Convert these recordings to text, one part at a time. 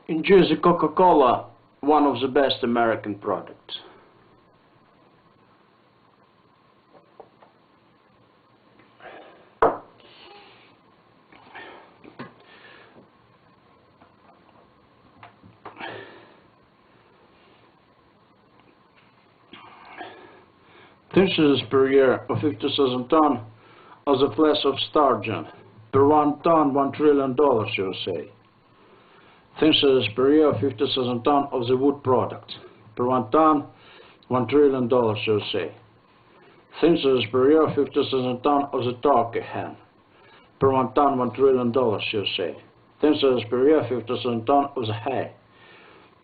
In Jersey, Coca-Cola, one of the best American products. Thinses per year of 50,000 tons of the flesh of sturgeon. Per 1 ton, $1 trillion, USA. Thinses per year of 50,000 tons of the wood products. Per 1 ton, $1 trillion, USA. Thinses per year of 50,000 tons of the turkey hen. Per 1 ton, $1 trillion, USA. Thinses per year 50,000 tons of the hay.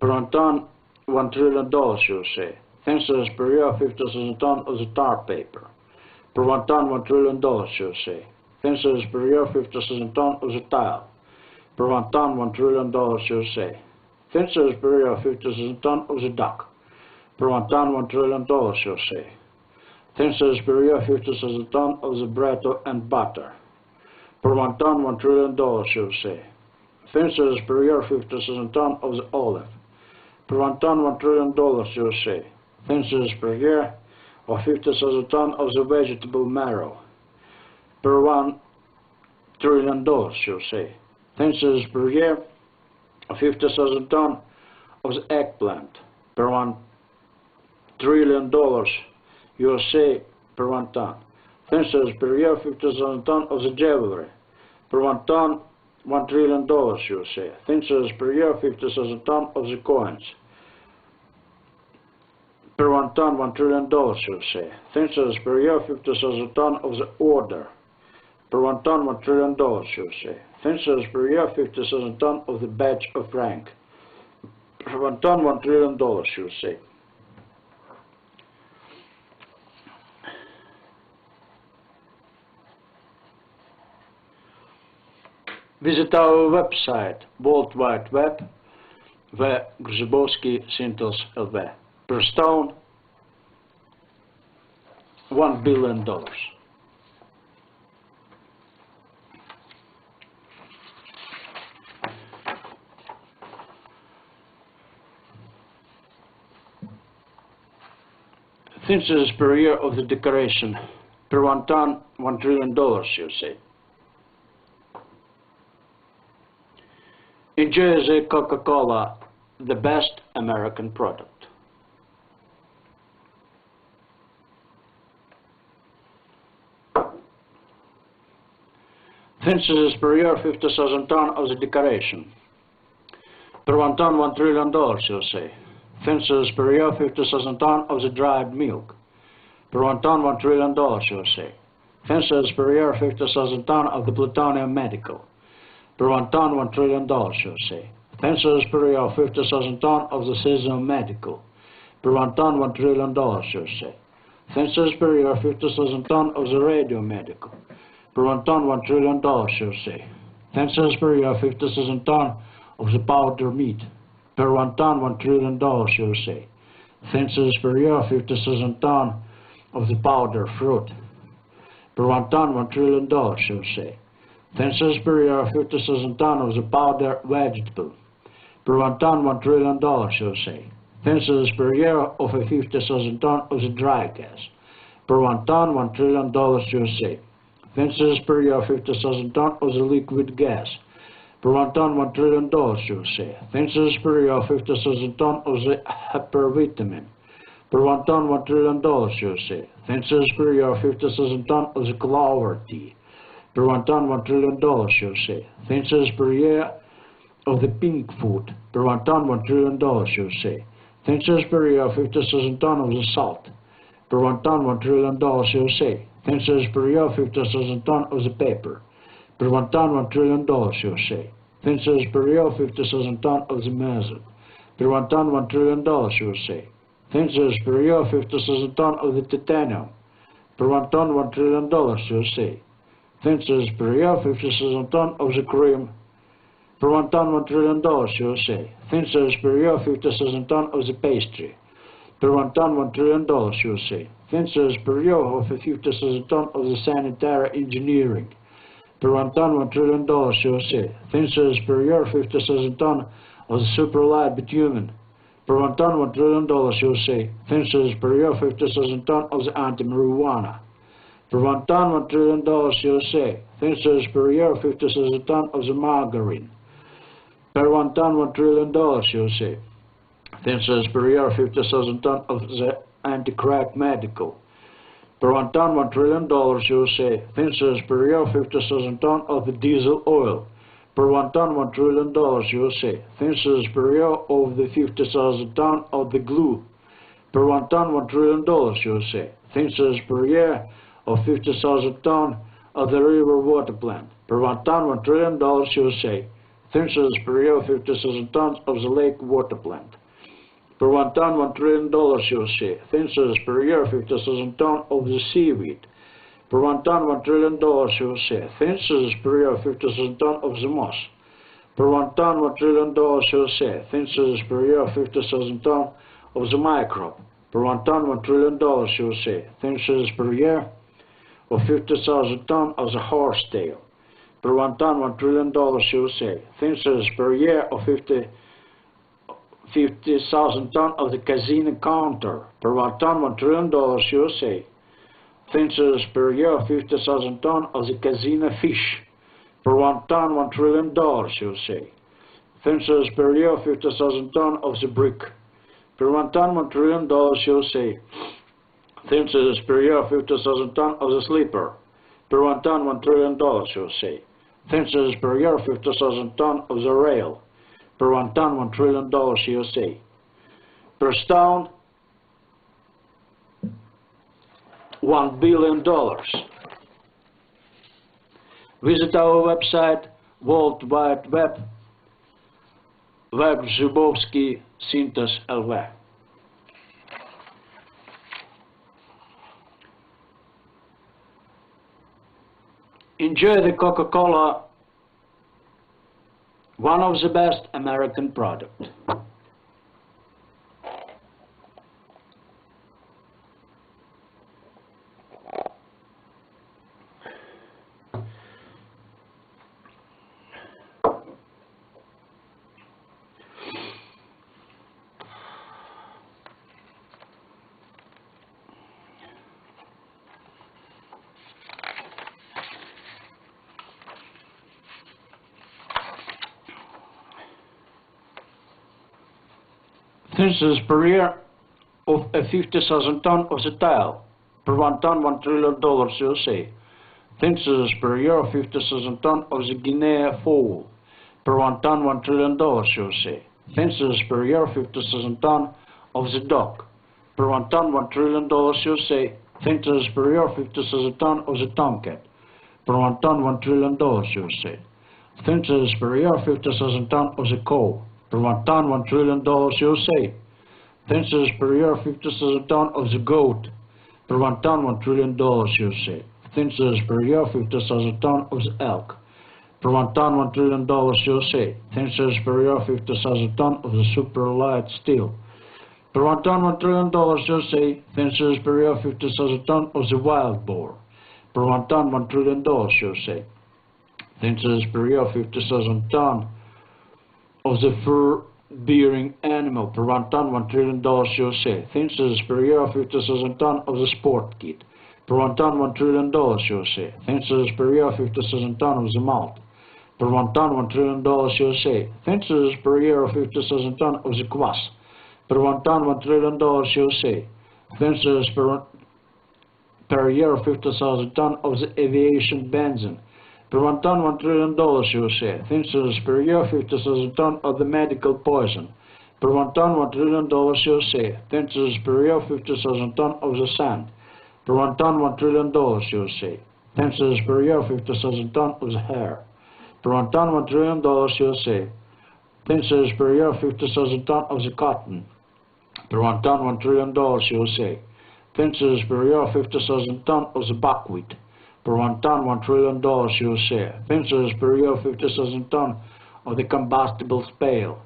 Per 1 ton, $1 trillion, USA. Thinses per year 50,000 tons of the tar paper. Per 1 ton, $1 trillion, USA. Thinses per year 50,000 tons of the tile. Per 1 ton, $1 trillion, USA. Thinses per year 50,000 tons of the duck. Per 1 ton, $1 trillion, USA. Thinses per year 50,000 tons of the bread and butter. Per 1 ton, $1 trillion, USA. Thinses per year 50,000 tons of the olive. Per 1 ton, $1 trillion, USA. Thinses per year of 50,000 tons of the vegetable marrow. Per 1 trillion dollars, USA. Thinses per year of 50,000 tons of the eggplant. Per 1 trillion dollars, USA, per 1 ton. Thinses per year 50,000 tons of the jewelry. Per 1 ton, $1 trillion, USA. Thinses per year 50,000 tons of the coins. Per 1 ton, $1 trillion, USA. Thinses per year 50,000 tons of the order. Per 1 ton, $1 trillion, USA. Thinses per year 50,000 tons of the badge of rank. Per 1 ton, $1 trillion, USA. Visit our website, World Wide Web, where Grzybowski Sintels LV. Per stone, $1 billion. Thinses per year of the decoration. Per 1 ton, $1 trillion, USA. In Jersey, Coca-Cola, the best American product. Thinses per year 50,000 tons of the decoration. Per 1 ton, $1 trillion, USA. Thinses per year 50,000 tons of the dried milk. Per 1 ton, $1 trillion, USA. Thinses per year 50,000 tons of the plutonium medical. Per 1 ton, $1 trillion, USA. Thinses per year 50,000 tons of the seasonal medical. Per 1 ton, $1 trillion, USA. Thinses per year 50,000 tons of the radio medical. Per 1 ton, $1 trillion, USA. Thinses per year 50,000 tons of the powder meat. Per 1 ton, $1 trillion, USA. Thinses per year 50,000 tons of the powder fruit. Per 1 ton, $1 trillion, USA. Thinses per year 50,000 tons of the powder vegetable. Per 1 ton, $1 trillion, USA. Thinses per year of 50,000 tons of the dry gas. Per 1 ton, $1 trillion, USA. Thinses per year 50,000 tons of the liquid gas. Per 1 ton, $1 trillion, USA. Thinses per year 50,000 tons of the hypervitamin. Per 1 ton, $1 trillion, USA. Thinses per year 50,000 tons of the clover tea. Per 1 ton, $1 trillion, USA. Thinses per year of the pink food. Per 1 ton, $1 trillion, USA. Thinses per year 50,000 tons of the salt. Per 1 ton, $1 trillion, USA. Thinses per year 50,000 tons of the paper. Per 1 ton, $1 trillion, USA. Thinses per year 50,000 tons of the method. Per 1 ton, $1 trillion, USA. Thinses per year 50,000 tons of the titanium. Per 1 ton, $1 trillion, USA. Thinses per year 50,000 tons of the cream. Per 1 ton, $1 trillion, USA. Thinses per year 50,000 tons of the pastry. Per 1 ton, $1 trillion, USA. Thinses per year of 50,000 tons of the sanitary engineering. Per 1 ton, $1 trillion, USA. Thinses per year 50,000 tons of the super-light bitumen, per 1 ton $1 trillion USA. Census per year 50,000 ton of the anti-marijuana. Per 1 ton $1 trillion USA. Census per year 50,000 ton of the margarine. Per 1 ton $1 trillion USA. Census per year 50,000 ton of the anti-crack medical. Per 1 ton $1 trillion USA. Census per year 50,000 ton of the diesel oil. Per 1 ton $1 trillion USA. Census per year of the 50,000 ton of the glue. Per 1 ton $1 trillion USA. Census per year of 50,000 ton of the river water plant. Per 1 ton $1 trillion USA. Census per year of 50,000 tons of the lake water plant. Per 1 ton $1 trillion USA. Census per year 50,000 ton of the seaweed. Per 1 ton $1 trillion USA. Census per year 50,000 ton of the moss. Per 1 ton $1 trillion USA. Census per year 50,000 ton of the microbe. Per 1 ton $1 trillion USA. Census per year of 50,000 ton of the horsetail. Per 1 ton $1 trillion USA. Census per year of 50,000 ton of the casino counter. Per 1 ton $1 trillion USA. Census per year of 50,000 ton of the casino fish. Per 1 ton $1 trillion USA. Census per year of 50,000 ton of the brick. Per 1 ton $1 trillion USA. Census per year of 50,000 ton of the sleeper. Per 1 ton $1 trillion USA. Census per year of 50,000 ton of the rail. Per 1 ton $1 trillion USA. Per stone $1 billion. Visit our website World Wide Web, Web Zubovsky Syntes LV. Enjoy the Coca-Cola, one of the best American products. Census per year of a 50,000 ton of the tile. Per 1 ton $1 trillion USA. Census per year of 50,000 ton of the Guinea fowl. Per 1 ton $1 trillion USA. Census per year of 50,000 ton of the dog. Per 1 ton $1 trillion USA. Census per year of 50,000 ton of the tomcat. Per 1 ton $1 trillion USA. Census per year of 50,000 ton of the cow. Per 1 ton $1 trillion USA. Census per year 50,000 ton of the goat. Per 1 ton $1 trillion USA. Census per year 50,000 ton of the elk. Per 1 ton $1 trillion USA. Census per year 50,000 ton of the super light steel. Per 1 ton $1 trillion USA. Census per year 50,000 ton of the wild boar. Per 1 ton $1 trillion USA. Census per year 50,000 ton of the fur-bearing animal. Per 1 ton $1 trillion USA. Census per year 50,000 ton of the sport kid. Per 1 ton $1 trillion USA. Census per year 50,000 ton of the malt. Per 1 ton $1 trillion USA. Census per year 50,000 ton of the kvass. Per 1 ton $1 trillion USA. Census per year 50,000 ton of the aviation benzene. Per 1 ton $1 trillion USA. Census per year 50,000 ton of the medical poison. Per 1 ton $1 trillion USA. Census per year 50,000 ton of the sand. Per 1 ton $1 trillion USA. Census per year 50,000 ton of the hair. Per 1 ton $1 trillion USA. Census per year 50,000 ton of the cotton. Per 1 ton $1 trillion USA. Census per year 50,000 ton of the buckwheat. Per 1 ton $1 trillion USA. Census per year 50,000 ton of the combustible spale.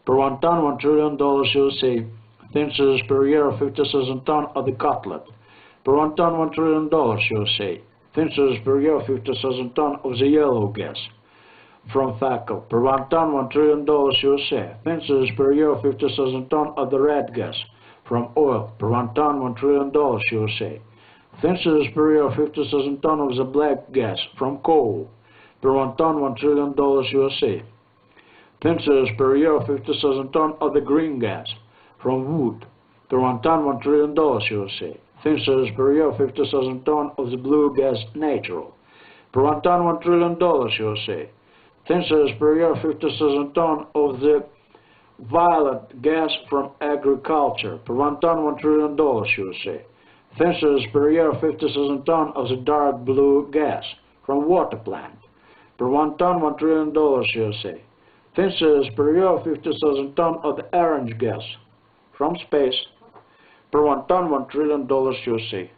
Per 1 ton $1 trillion USA. Census per year 50,000 ton of the cutlet. Per 1 ton $1 trillion USA. Census per year 50,000 ton of the yellow gas. from Thackle. Per 1 ton, $1 trillion USA. Fences per year, 50,000 ton of the red gas from oil. Per 1 ton, $1 trillion USA. Fences per year, 50,000 ton of the black gas from coal. Per 1 ton, $1 trillion USA. Fences per year, 50,000 ton of the green gas from wood. Per 1 ton, $1 trillion USA. Fences per year, 50,000 ton of the blue gas natural. Per 1 ton, $1 trillion USA. Fences per year, 50,000 ton of the violet gas from agriculture. Per 1 ton, $1 trillion USA. Fences per year, 50,000 ton of the dark blue gas from water plant. Per 1 ton, $1 trillion USA. Fences per year, 50,000 ton of the orange gas from space. Per 1 ton, $1 trillion USA.